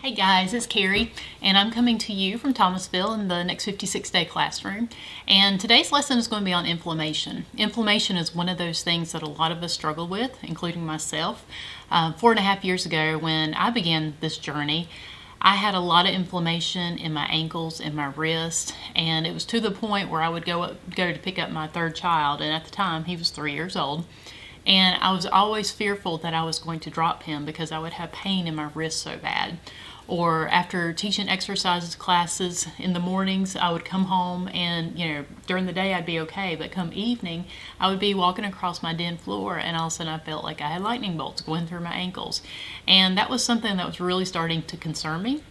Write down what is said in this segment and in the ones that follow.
Hey guys, it's Carrie, and I'm coming to you from Thomasville in the Next 56 Day Classroom. And today's lesson is going to be on inflammation. Inflammation is one of those things that a lot of us struggle with, including myself. 4.5 years ago, when I began this journey, I had a lot of inflammation in my ankles and my wrist, and it was to the point where I would go to pick up my third child, and at the time he was 3 years old. And I was always fearful that I was going to drop him because I would have pain in my wrist so bad. Or after teaching exercises classes in the mornings, I would come home and, during the day I'd be okay, but come evening, I would be walking across my den floor and all of a sudden I felt like I had lightning bolts going through my ankles. And that was something that was really starting to concern me.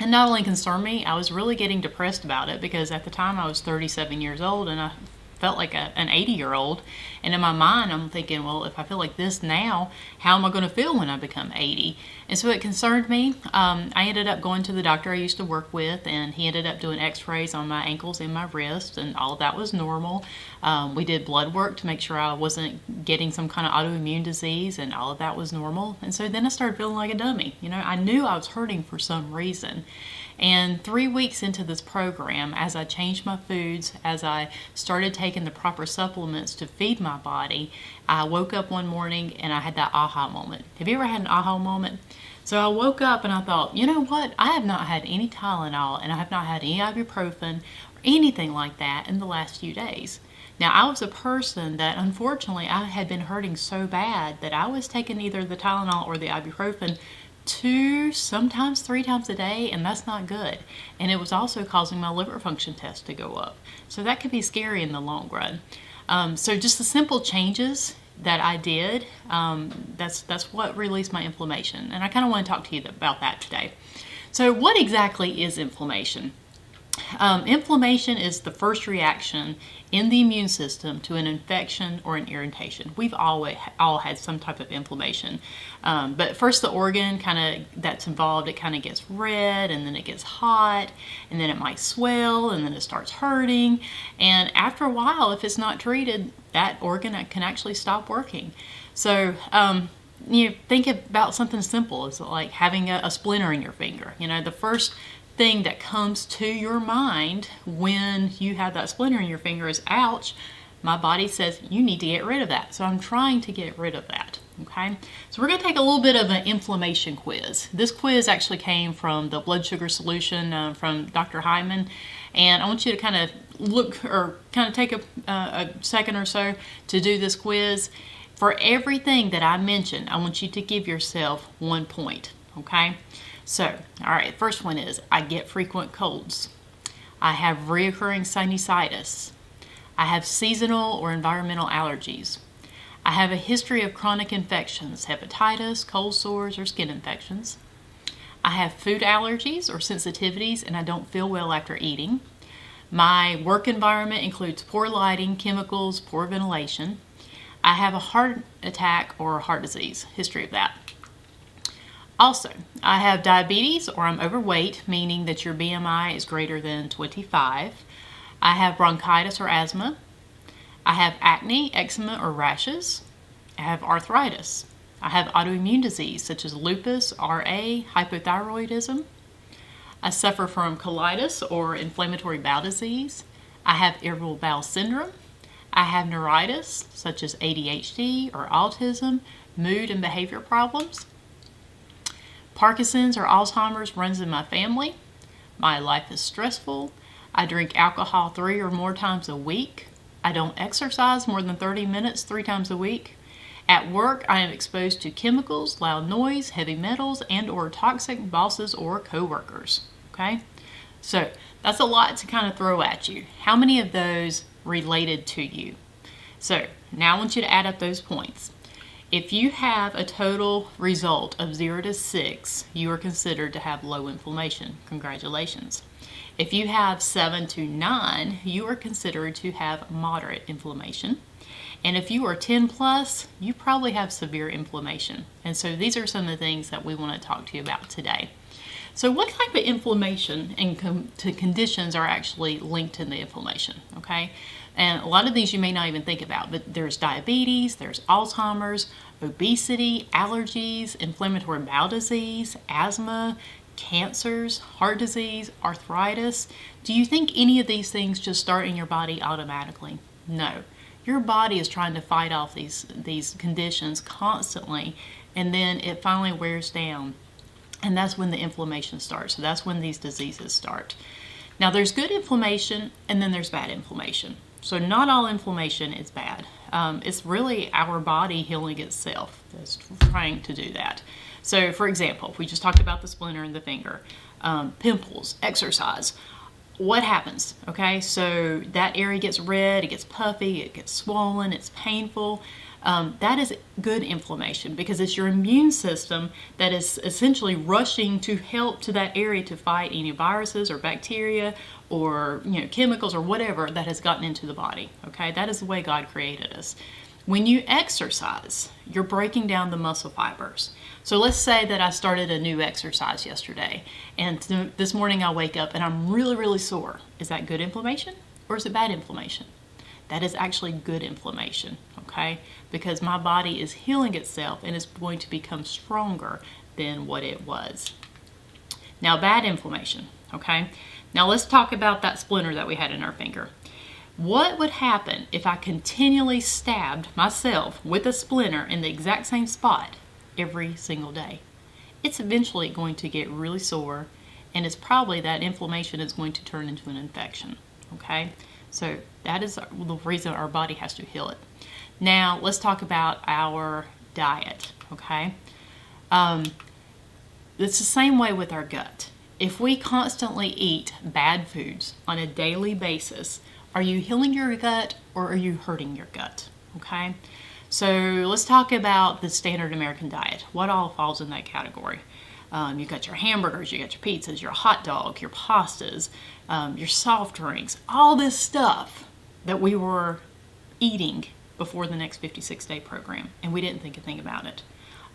And not only concern me, I was really getting depressed about it because at the time I was 37 years old and I felt like an 80-year-old. And in my mind, I'm thinking, well, if I feel like this now, how am I going to feel when I become 80? And so it concerned me. I ended up going to the doctor I used to work with, and he ended up doing x-rays on my ankles and my wrist, and all of that was normal. We did blood work to make sure I wasn't getting some kind of autoimmune disease, and all of that was normal. And so then I started feeling like a dummy. I knew I was hurting for some reason. And 3 weeks into this program, as I changed my foods, as I started taking the proper supplements to feed my body, I woke up one morning and I had that aha moment. Have you ever had an aha moment? So I woke up and I thought, you know what? I have not had any Tylenol and I have not had any ibuprofen or anything like that in the last few days. Now, I was a person that unfortunately I had been hurting so bad that I was taking either the Tylenol or the ibuprofen 2, sometimes 3 times a day, and that's not good. And it was also causing my liver function test to go up. So that could be scary in the long run. So just the simple changes that I did, that's what released my inflammation. And I kind of want to talk to you about that today. So what exactly is inflammation? Inflammation is the first reaction in the immune system to an infection or an irritation. We've all had some type of inflammation. But first the organ that's involved, it kind of gets red, and then it gets hot, and then it might swell, and then it starts hurting. And after a while, if it's not treated, that organ can actually stop working. So think about something simple. It's like having a splinter in your finger. The first thing that comes to your mind when you have that splinter in your finger is, ouch, my body says you need to get rid of that. So I'm trying to get rid of that. Okay, so we're going to take a little bit of an inflammation quiz. This quiz actually came from the blood sugar solution from Dr. Hyman, and I want you to kind of look or kind of take a second or so to do this quiz. For everything that I mentioned, I want you to give yourself 1 point. Okay, so all right, first one is I get frequent colds. I have reoccurring sinusitis. I have seasonal or environmental allergies. I have a history of chronic infections, hepatitis, cold sores, or skin infections. I have food allergies or sensitivities, and I don't feel well after eating. My work environment includes poor lighting, chemicals, poor ventilation. I have a heart attack or heart disease, history of that. Also, I have diabetes or I'm overweight, meaning that your BMI is greater than 25. I have bronchitis or asthma. I have acne, eczema, or rashes. I have arthritis. I have autoimmune disease such as lupus, RA, hypothyroidism. I suffer from colitis or inflammatory bowel disease. I have irritable bowel syndrome. I have neuritis such as ADHD or autism, mood and behavior problems. Parkinson's or Alzheimer's runs in my family. My life is stressful. I drink alcohol 3 or more times a week. I don't exercise more than 30 minutes 3 times a week. At work, I am exposed to chemicals, loud noise, heavy metals, and or toxic bosses or coworkers. Okay? So that's a lot to kind of throw at you. How many of those related to you? So now I want you to add up those points. If you have a total result of 0 to 6, you are considered to have low inflammation. Congratulations. If you have 7 to 9, you are considered to have moderate inflammation. And if you are 10 plus, you probably have severe inflammation. And so these are some of the things that we want to talk to you about today. So what type of inflammation and conditions are actually linked to the inflammation, okay? And a lot of these you may not even think about, but there's diabetes, there's Alzheimer's, obesity, allergies, inflammatory bowel disease, asthma, cancers, heart disease, arthritis. Do you think any of these things just start in your body automatically? No. Your body is trying to fight off these conditions constantly, and then it finally wears down. And that's when the inflammation starts. So that's when these diseases start. Now there's good inflammation and then there's bad inflammation. So not all inflammation is bad. It's really our body healing itself that's trying to do that. So for example, if we just talked about the splinter in the finger, pimples, exercise, what happens? Okay, so that area gets red, it gets puffy, it gets swollen, it's painful. That is good inflammation because it's your immune system that is essentially rushing to help to that area to fight any viruses or bacteria or chemicals or whatever that has gotten into the body. Okay, that is the way God created us. When you exercise, you're breaking down the muscle fibers. So let's say that I started a new exercise yesterday and this morning I wake up and I'm really, really sore. Is that good inflammation or is it bad inflammation? That is actually good inflammation, okay? Because my body is healing itself and is going to become stronger than what it was. Now, bad inflammation, okay? Now let's talk about that splinter that we had in our finger. What would happen if I continually stabbed myself with a splinter in the exact same spot every single day? It's eventually going to get really sore, and it's probably that inflammation is going to turn into an infection, okay? So that is the reason our body has to heal it. Now let's talk about our diet, okay? It's the same way with our gut. If we constantly eat bad foods on a daily basis, are you healing your gut or are you hurting your gut, okay? So let's talk about the standard American diet. What all falls in that category? You've got your hamburgers, you got your pizzas, your hot dog, your pastas, your soft drinks, all this stuff that we were eating before the Next 56 Day program, and we didn't think a thing about it.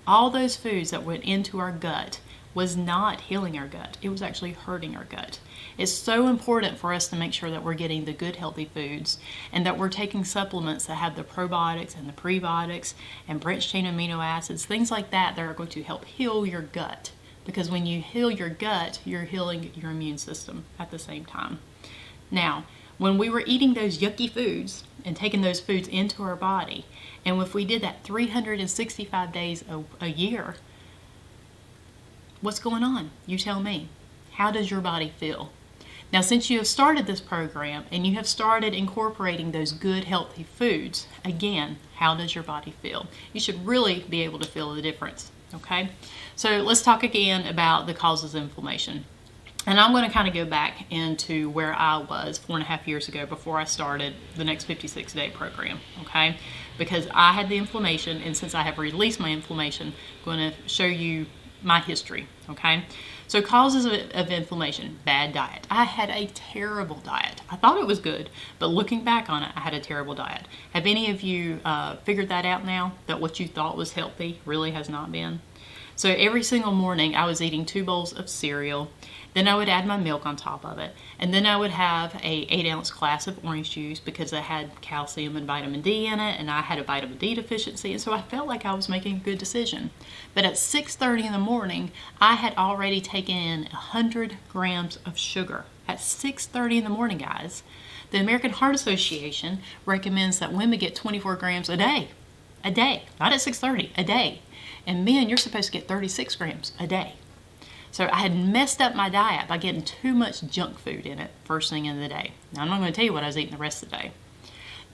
All those foods that went into our gut was not healing our gut. It was actually hurting our gut. It's so important for us to make sure that we're getting the good healthy foods and that we're taking supplements that have the probiotics and the prebiotics and branched chain amino acids, things like that that are going to help heal your gut. Because when you heal your gut, you're healing your immune system at the same time. Now, when we were eating those yucky foods and taking those foods into our body, and if we did that 365 days a year, what's going on? You tell me. How does your body feel? Now, since you have started this program and you have started incorporating those good, healthy foods, again, how does your body feel? You should really be able to feel the difference, okay? So let's talk again about the causes of inflammation. And I'm going to kind of go back into where I was 4.5 years ago before I started the Next 56 Day program, okay? Because I had the inflammation, and since I have released my inflammation, I'm going to show you my history, okay? So causes of inflammation, bad diet. I had a terrible diet. I thought it was good, but looking back on it, I had a terrible diet. Have any of you figured that out now, that what you thought was healthy really has not been? So every single morning I was eating 2 bowls of cereal, then I would add my milk on top of it, and then I would have a 8-ounce glass of orange juice because it had calcium and vitamin D in it, and I had a vitamin D deficiency, and so I felt like I was making a good decision. But at 6:30 in the morning, I had already taken in 100 grams of sugar. At 6:30 in the morning, guys. The American Heart Association recommends that women get 24 grams a day. A day, not at 6:30, a day. And men, you're supposed to get 36 grams a day. So I had messed up my diet by getting too much junk food in it first thing in the day. Now I'm not going to tell you what I was eating the rest of the day.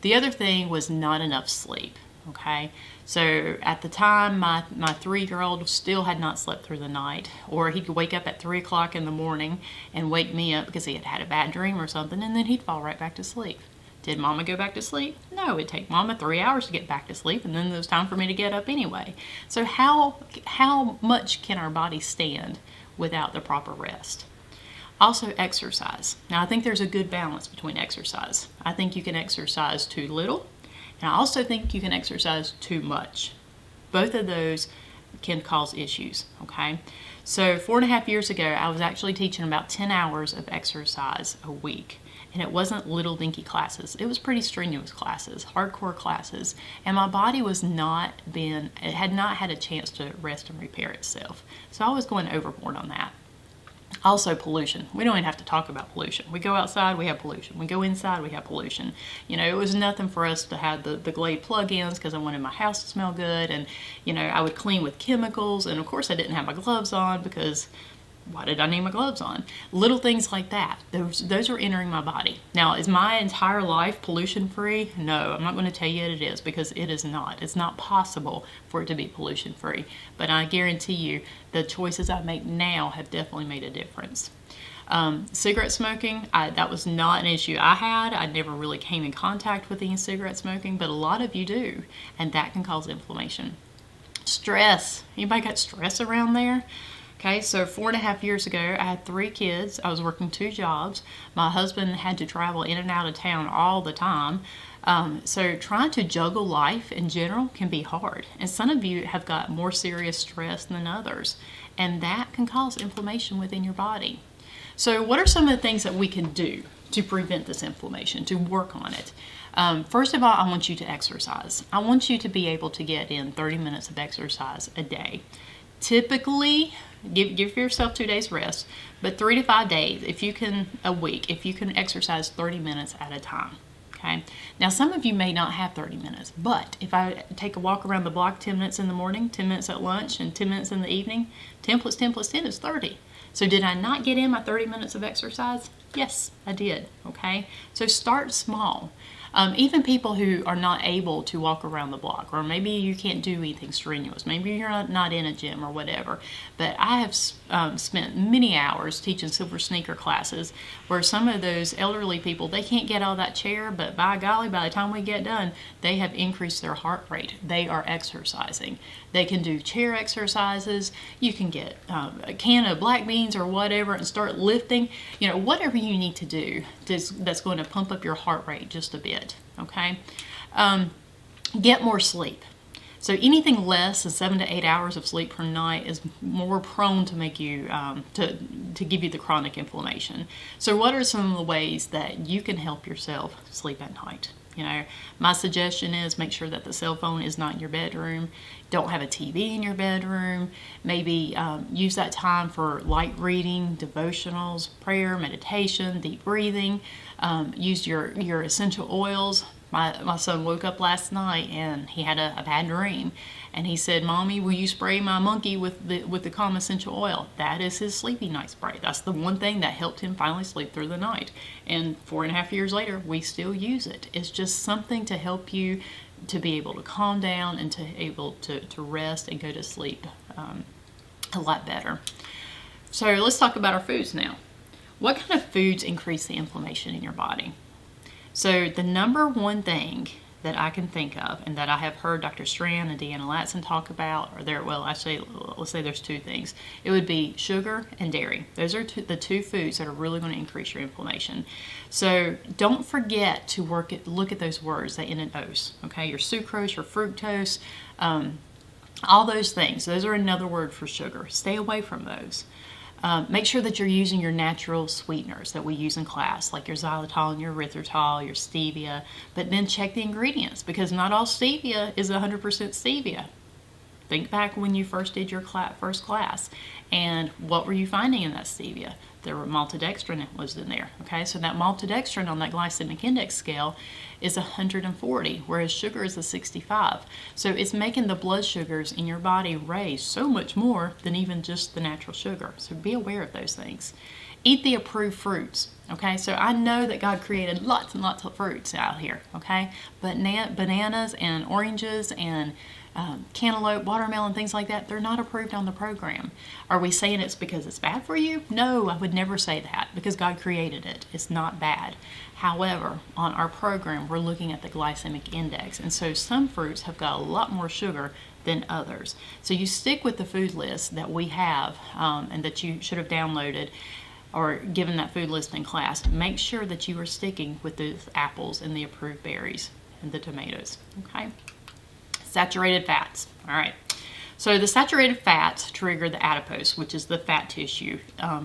The other thing was not enough sleep, okay? So at the time, my 3-year-old still had not slept through the night, or he'd wake up at 3 o'clock in the morning and wake me up because he had had a bad dream or something, and then he'd fall right back to sleep. Did Mama go back to sleep? No, it'd take Mama 3 hours to get back to sleep, and then there was time for me to get up anyway. So how much can our body stand without the proper rest? Also, exercise. Now, I think there's a good balance between exercise. I think you can exercise too little, and I also think you can exercise too much. Both of those can cause issues, okay? So 4.5 years ago, I was actually teaching about 10 hours of exercise a week. And it wasn't little dinky classes. It was pretty strenuous classes, hardcore classes. And my body it had not had a chance to rest and repair itself. So I was going overboard on that. Also pollution. We don't even have to talk about pollution. We go outside, we have pollution. We go inside, we have pollution. You know, it was nothing for us to have the Glade plug-ins because I wanted my house to smell good, and you know, I would clean with chemicals, and of course I didn't have my gloves on because why did I need my gloves on? Little things like that. Those are entering my body. Now, is my entire life pollution free? No, I'm not going to tell you it is, because it is not. It's not possible for it to be pollution free. But I guarantee you the choices I make now have definitely made a difference. Cigarette smoking, that was not an issue I had. I never really came in contact with any cigarette smoking, but a lot of you do, and that can cause inflammation. Stress. Anybody got stress around there? Okay, so 4.5 years ago, I had 3 kids. I was working 2 jobs. My husband had to travel in and out of town all the time. So trying to juggle life in general can be hard. And some of you have got more serious stress than others. And that can cause inflammation within your body. So what are some of the things that we can do to prevent this inflammation, to work on it? First of all, I want you to exercise. I want you to be able to get in 30 minutes of exercise a day. Typically, give yourself 2 days rest, but 3 to 5 days, if you can, a week, if you can exercise 30 minutes at a time. Okay. Now, some of you may not have 30 minutes, but if I take a walk around the block 10 minutes in the morning, 10 minutes at lunch, and 10 minutes in the evening, 10 plus 10 plus 10 is 30. So did I not get in my 30 minutes of exercise? Yes, I did. Okay. So start small. Even people who are not able to walk around the block, or maybe you can't do anything strenuous, maybe you're not in a gym or whatever, but I have spent many hours teaching silver sneaker classes where some of those elderly people, they can't get out of that chair, but by golly, by the time we get done, they have increased their heart rate. They are exercising. They can do chair exercises. You can get a can of black beans or whatever and start lifting. You know, whatever you need to do that's going to pump up your heart rate just a bit. Okay. Get more sleep. So anything less than 7 to 8 hours of sleep per night is more prone to make you to give you the chronic inflammation. So what are some of the ways that you can help yourself sleep at night? You know, my suggestion is make sure that the cell phone is not in your bedroom. Don't have a TV in your bedroom. Maybe use that time for light reading, devotionals, prayer, meditation, deep breathing. Use your essential oils. My son woke up last night and he had a bad dream, and he said, "Mommy, will you spray my monkey with the Calm essential oil?" That is his sleepy night spray. That's the one thing that helped him finally sleep through the night. And 4.5 years later, we still use it. It's just something to help you to be able to calm down and to able to rest and go to sleep a lot better. So let's talk about our foods now. What kind of foods increase the inflammation in your body? So the number one thing that I can think of, and that I have heard Dr. Strand and Deanna Latson talk about, let's say there's 2 things. It would be sugar and dairy. Those are the 2 foods that are really going to increase your inflammation. So don't forget to look at those words that end in "ose." Okay, your sucrose, your fructose, all those things. Those are another word for sugar. Stay away from those. Make sure that you're using your natural sweeteners that we use in class, like your xylitol and your erythritol, your stevia, but then check the ingredients, because not all stevia is 100% stevia. Think back when you first did your first class, and what were you finding in that stevia? There were maltodextrin was in there. Okay, so that maltodextrin on that glycemic index scale is 140, whereas sugar is a 65. So it's making the blood sugars in your body raise so much more than even just the natural sugar. So be aware of those things. Eat the approved fruits. Okay, so I know that God created lots and lots of fruits out here. Okay, but bananas and oranges and cantaloupe, watermelon, things like that, they're not approved on the program. Are we saying it's because it's bad for you? No, I would never say that, because God created it. It's not bad. However, on our program, we're looking at the glycemic index, and so some fruits have got a lot more sugar than others. So you stick with the food list that we have and that you should have downloaded or given that food list in class. Make sure that you are sticking with the apples and the approved berries and the tomatoes. Okay. Saturated fats. All right. So the saturated fats trigger the adipose, which is the fat tissue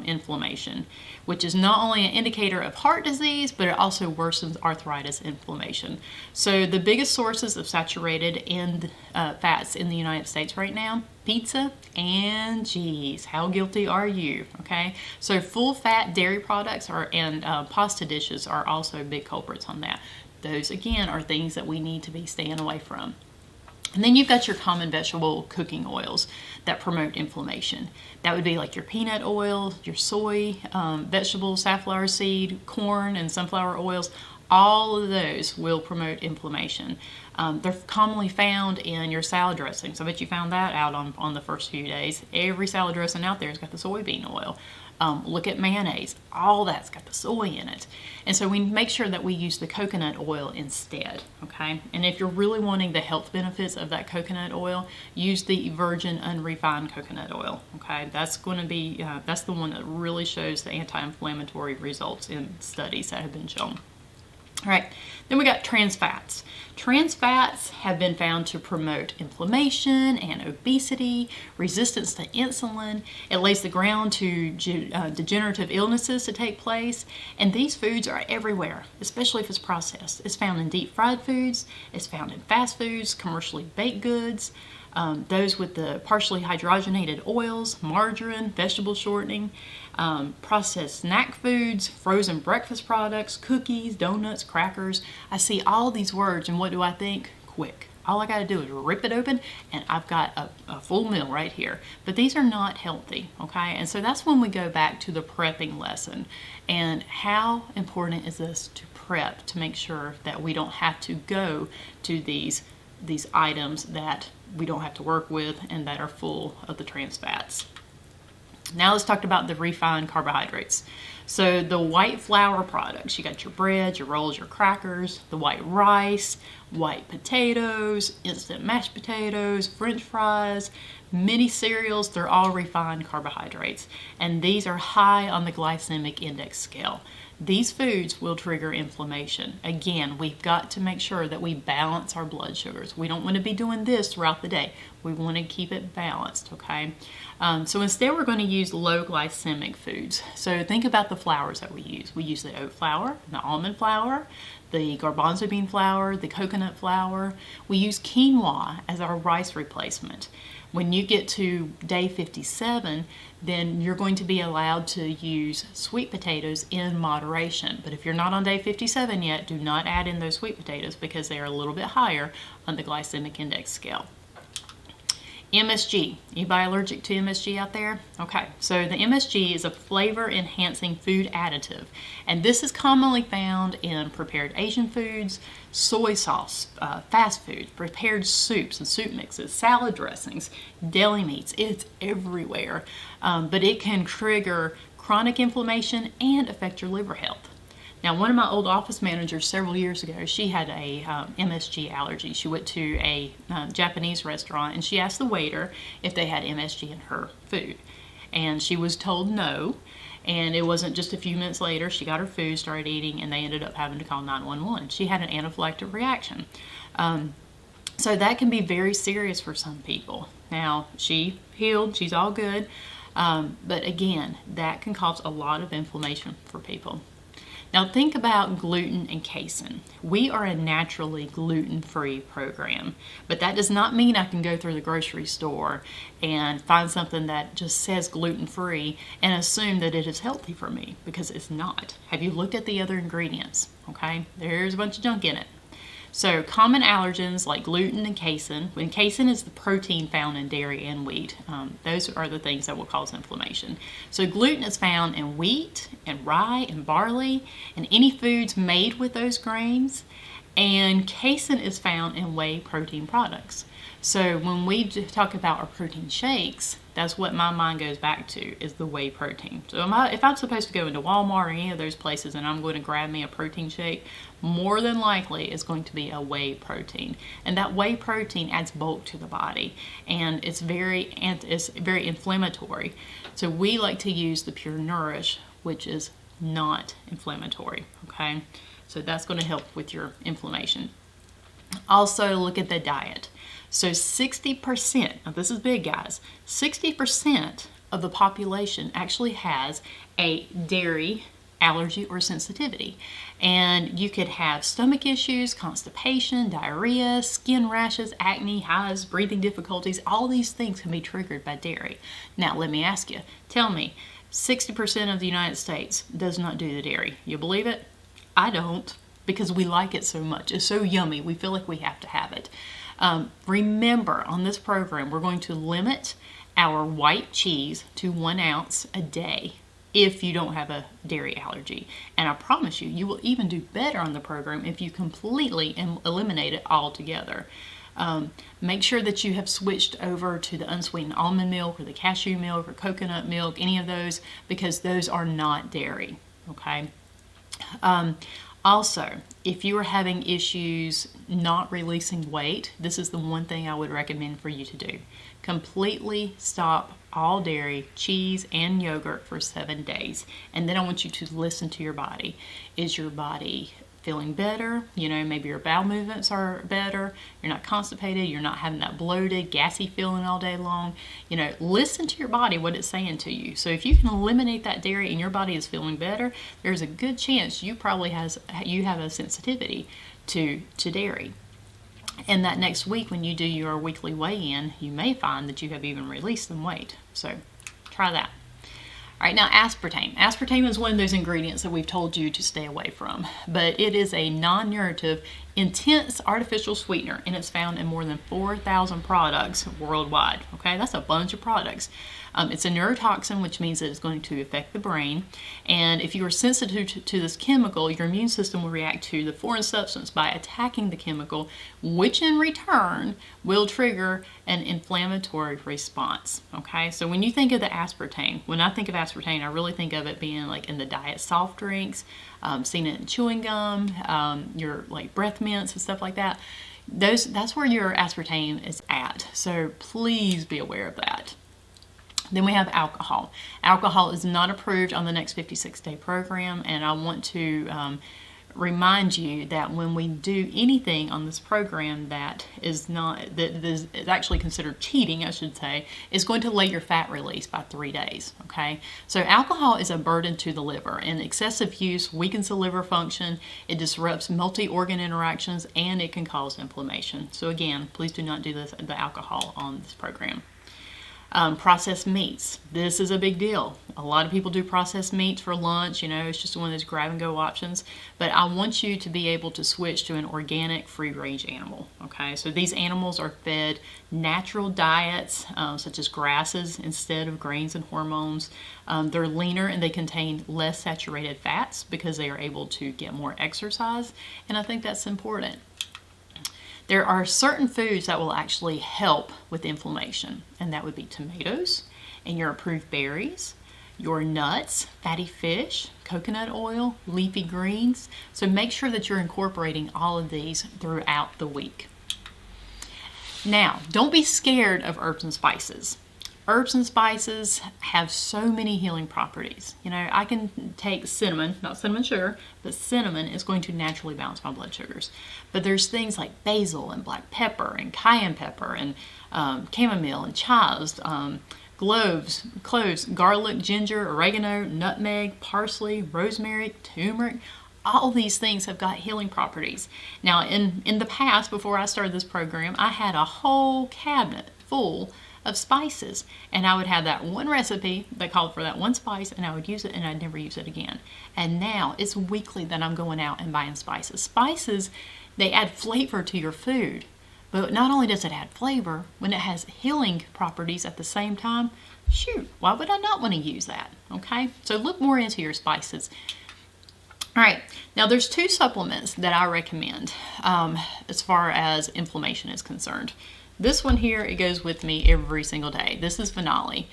inflammation, which is not only an indicator of heart disease, but it also worsens arthritis inflammation. So the biggest sources of saturated fats in the United States right now, pizza and cheese. How guilty are you? Okay, so full fat dairy products and pasta dishes are also big culprits on that. Those again are things that we need to be staying away from. And then you've got your common vegetable cooking oils that promote inflammation. That would be like your peanut oil, your soy, vegetables, safflower seed, corn, and sunflower oils. All of those will promote inflammation. They're commonly found in your salad dressings. I bet you found that out on the first few days. Every salad dressing out there has got the soybean oil. Look at mayonnaise. All that's got the soy in it. And so we make sure that we use the coconut oil instead, okay? And if you're really wanting the health benefits of that coconut oil, use the virgin unrefined coconut oil, okay? That's going to be, that's the one that really shows the anti-inflammatory results in studies that have been shown. All right, then we got trans fats. Trans fats have been found to promote inflammation and obesity, resistance to insulin. It lays the ground to degenerative illnesses to take place. And these foods are everywhere, especially if it's processed. It's found in deep fried foods. It's found in fast foods, commercially baked goods, those with the partially hydrogenated oils, margarine, vegetable shortening, processed snack foods, frozen breakfast products, cookies, donuts, crackers. I see all these words and what do I think? Quick. All I got to do is rip it open and I've got a full meal right here. But these are not healthy, okay? And so that's when we go back to the prepping lesson. And how important is this to prep to make sure that we don't have to go to these items that we don't have to work with and that are full of the trans fats. Now let's talk about the refined carbohydrates. So the white flour products, you got your bread, your rolls, your crackers, the white rice, white potatoes, instant mashed potatoes, french fries, mini cereals, they're all refined carbohydrates. And these are high on the glycemic index scale. These foods will trigger inflammation. Again, we've got to make sure that we balance our blood sugars. We don't want to be doing this throughout the day. We want to keep it balanced, okay? So instead we're going to use low glycemic foods. So think about the flours that we use. We use the oat flour, the almond flour, the garbanzo bean flour, the coconut flour. We use quinoa as our rice replacement. When you get to day 57, then you're going to be allowed to use sweet potatoes in moderation. But if you're not on day 57 yet, do not add in those sweet potatoes because they are a little bit higher on the glycemic index scale. MSG. Anybody allergic to MSG out there? Okay, so the MSG is a flavor enhancing food additive, and this is commonly found in prepared Asian foods, soy sauce, fast food, prepared soups and soup mixes, salad dressings, deli meats. It's everywhere, but it can trigger chronic inflammation and affect your liver health. Now, one of my old office managers several years ago, she had a MSG allergy. She went to a Japanese restaurant and she asked the waiter if they had MSG in her food. And she was told no. And it wasn't just a few minutes later, she got her food, started eating, and they ended up having to call 911. She had an anaphylactic reaction. So that can be very serious for some people. Now, she healed, she's all good. But again, that can cause a lot of inflammation for people. Now think about gluten and casein. We are a naturally gluten-free program, but that does not mean I can go through the grocery store and find something that just says gluten-free and assume that it is healthy for me, because it's not. Have you looked at the other ingredients? Okay, there's a bunch of junk in it. So common allergens like gluten and casein, when casein is the protein found in dairy and wheat, those are the things that will cause inflammation. So gluten is found in wheat and rye and barley and any foods made with those grains, and casein is found in whey protein products. So when we talk about our protein shakes, that's what my mind goes back to, is the whey protein. So if I'm supposed to go into Walmart or any of those places and I'm going to grab me a protein shake, more than likely it's going to be a whey protein. And that whey protein adds bulk to the body, and it's very inflammatory. So we like to use the Pure Nourish, which is not inflammatory, okay? So that's going to help with your inflammation. Also look at the diet. So 60%, now this is big guys, 60% of the population actually has a dairy allergy or sensitivity. And you could have stomach issues, constipation, diarrhea, skin rashes, acne, hives, breathing difficulties. All these things can be triggered by dairy. Now let me ask you, tell me, 60% of the United States does not do the dairy. You believe it? I don't, because we like it so much. It's so yummy. We feel like we have to have it. Remember, on this program, we're going to limit our white cheese to 1 ounce a day if you don't have a dairy allergy. And I promise you, you will even do better on the program if you completely eliminate it altogether. Make sure that you have switched over to the unsweetened almond milk or the cashew milk or coconut milk, any of those, because those are not dairy, okay? Also, if you are having issues not releasing weight, this is the one thing I would recommend for you to do. Completely stop all dairy, cheese, and yogurt for 7 days. And then I want you to listen to your body. Is your body feeling better? You know, maybe your bowel movements are better. You're not constipated. You're not having that bloated, gassy feeling all day long. You know, listen to your body, what it's saying to you. So if you can eliminate that dairy and your body is feeling better, there's a good chance you probably have a sensitivity to dairy. And that next week when you do your weekly weigh-in, you may find that you have even released some weight. So try that. All right, now aspartame. Aspartame is one of those ingredients that we've told you to stay away from, but it is a non-nutritive, intense artificial sweetener, and it's found in more than 4,000 products worldwide. Okay, that's a bunch of products. It's a neurotoxin, which means that it's going to affect the brain, and if you are sensitive to this chemical, your immune system will react to the foreign substance by attacking the chemical, which in return will trigger an inflammatory response. Okay, so when you think of the aspartame, when I think of aspartame, I really think of it being like in the diet soft drinks, seen it in chewing gum, your like breath mints and stuff like that. That's where your aspartame is at. So please be aware of that. Then we have alcohol. Alcohol is not approved on the Next 56 Day program, and I want to remind you that when we do anything on this program that is actually considered cheating, I should say, is going to delay your fat release by 3 days. Okay, so alcohol is a burden to the liver, and excessive use weakens the liver function. It disrupts multi-organ interactions, and it can cause inflammation. So again, please do not do the alcohol on this program. Processed meats. This is a big deal. A lot of people do processed meats for lunch. You know, it's just one of those grab and go options. But I want you to be able to switch to an organic free range animal. Okay, so these animals are fed natural diets such as grasses instead of grains and hormones. They're leaner and they contain less saturated fats because they are able to get more exercise. And I think that's important. There are certain foods that will actually help with inflammation, and that would be tomatoes and your approved berries, your nuts, fatty fish, coconut oil, leafy greens. So make sure that you're incorporating all of these throughout the week. Now, don't be scared of herbs and spices. Herbs and spices have so many healing properties. You know, I can take cinnamon, not cinnamon sugar, but cinnamon is going to naturally balance my blood sugars. But there's things like basil and black pepper and cayenne pepper and chamomile and chives, cloves, garlic, ginger, oregano, nutmeg, parsley, rosemary, turmeric. All these things have got healing properties. Now, in the past, before I started this program, I had a whole cabinet full of spices, and I would have that one recipe that called for that one spice, and I would use it and I'd never use it again. And now it's weekly that I'm going out and buying spices. Spices, they add flavor to your food, but not only does it add flavor, when it has healing properties at the same time, shoot, why would I not want to use that? Okay, so look more into your spices. All right, now there's 2 supplements that I recommend as far as inflammation is concerned. This one here, it goes with me every single day. This is Phenolic.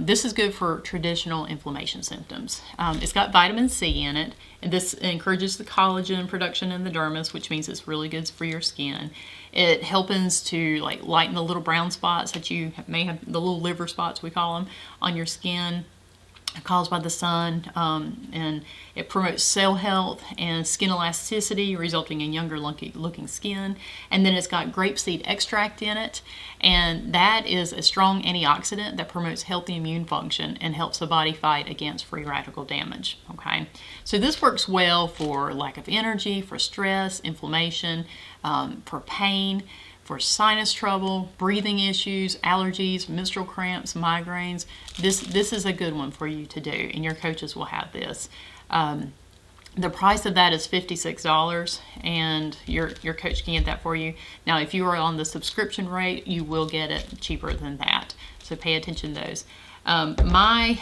This is good for traditional inflammation symptoms. It's got vitamin C in it, and this encourages the collagen production in the dermis, which means it's really good for your skin. It helps to like lighten the little brown spots that you may have, the little liver spots we call them, on your skin. caused by the sun, and it promotes cell health and skin elasticity, resulting in younger looking skin. And then it's got grapeseed extract in it, and that is a strong antioxidant that promotes healthy immune function and helps the body fight against free radical damage. Okay, so this works well for lack of energy, for stress, inflammation, for pain, for sinus trouble, breathing issues, allergies, menstrual cramps, migraines. This is a good one for you to do, and your coaches will have this. The price of that is $56, and your coach can get that for you. Now, if you are on the subscription rate, you will get it cheaper than that. So pay attention to those. My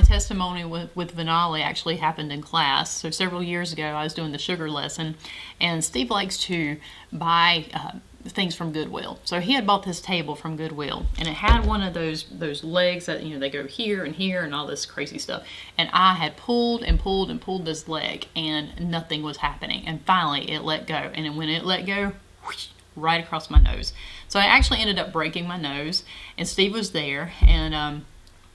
testimony with Venali actually happened in class. So several years ago, I was doing the sugar lesson, and Steve likes to buy things from Goodwill. So he had bought this table from Goodwill, and it had one of those legs that, they go here and all this crazy stuff. And I had pulled and pulled and pulled this leg, and nothing was happening. And finally, it let go. And when it let go, whoosh, right across my nose. So I actually ended up breaking my nose, and Steve was there, and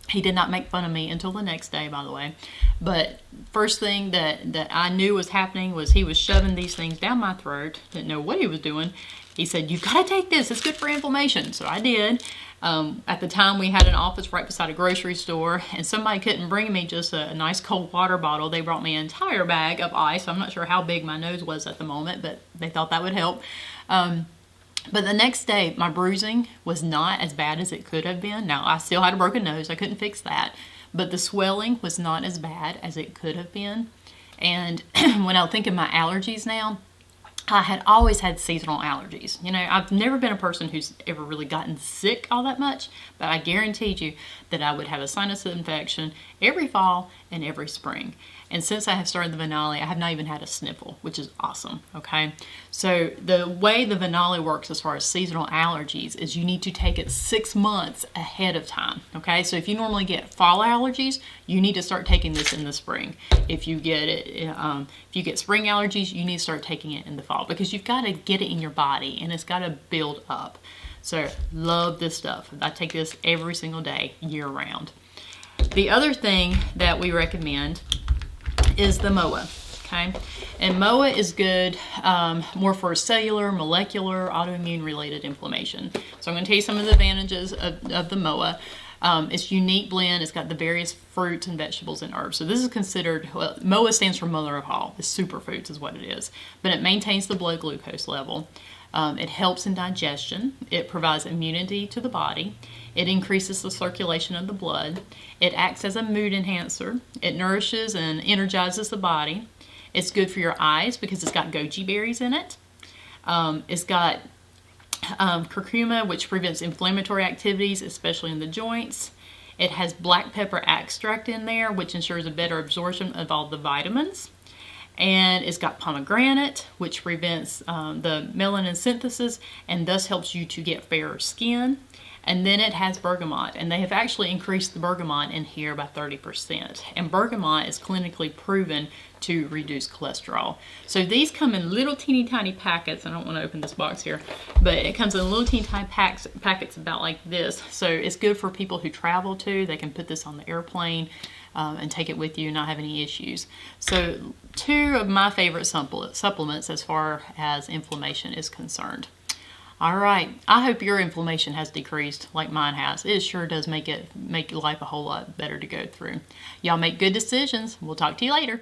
he did not make fun of me until the next day, by the way. But first thing that I knew was happening was he was shoving these things down my throat. Didn't know what he was doing. He said, "You've got to take this. It's good for inflammation." So I did. At the time, we had an office right beside a grocery store, and somebody couldn't bring me just a nice cold water bottle. They brought me an entire bag of ice. I'm not sure how big my nose was at the moment, but they thought that would help. But the next day, my bruising was not as bad as it could have been. Now, I still had a broken nose. I couldn't fix that. But the swelling was not as bad as it could have been. And when I think of my allergies now, I had always had seasonal allergies. I've never been a person who's ever really gotten sick all that much, but I guaranteed you that I would have a sinus infection every fall and every spring. And since I have started the Venali, I have not even had a sniffle, which is awesome, okay? So the way the Venali works as far as seasonal allergies is you need to take it 6 months ahead of time, okay? So if you normally get fall allergies, you need to start taking this in the spring. If you get spring allergies, you need to start taking it in the fall, because you've got to get it in your body, and it's got to build up. So love this stuff. I take this every single day, year round. The other thing that we recommend is the MOA, okay? And MOA is good more for cellular, molecular, autoimmune related inflammation. So I'm going to tell you some of the advantages of the MOA. It's a unique blend. It's got the various fruits and vegetables and herbs. So this is considered, MOA stands for mother of all. It's superfoods is what it is. But it maintains the blood glucose level. It helps in digestion. It provides immunity to the body. It increases the circulation of the blood. It acts as a mood enhancer. It nourishes and energizes the body. It's good for your eyes because it's got goji berries in it. It's got curcuma, which prevents inflammatory activities, especially in the joints. It has black pepper extract in there, which ensures a better absorption of all the vitamins. And it's got pomegranate, which prevents the melanin synthesis and thus helps you to get fairer skin. And then it has bergamot, and they have actually increased the bergamot in here by 30%. And bergamot is clinically proven to reduce cholesterol. So these come in little teeny tiny packets. I don't want to open this box here, but it comes in little teeny tiny packets about like this. So it's good for people who travel too. They can put this on the airplane and take it with you and not have any issues. So 2 of my favorite supplements as far as inflammation is concerned. All right, I hope your inflammation has decreased like mine has. It sure does make life a whole lot better to go through. Y'all make good decisions. We'll talk to you later.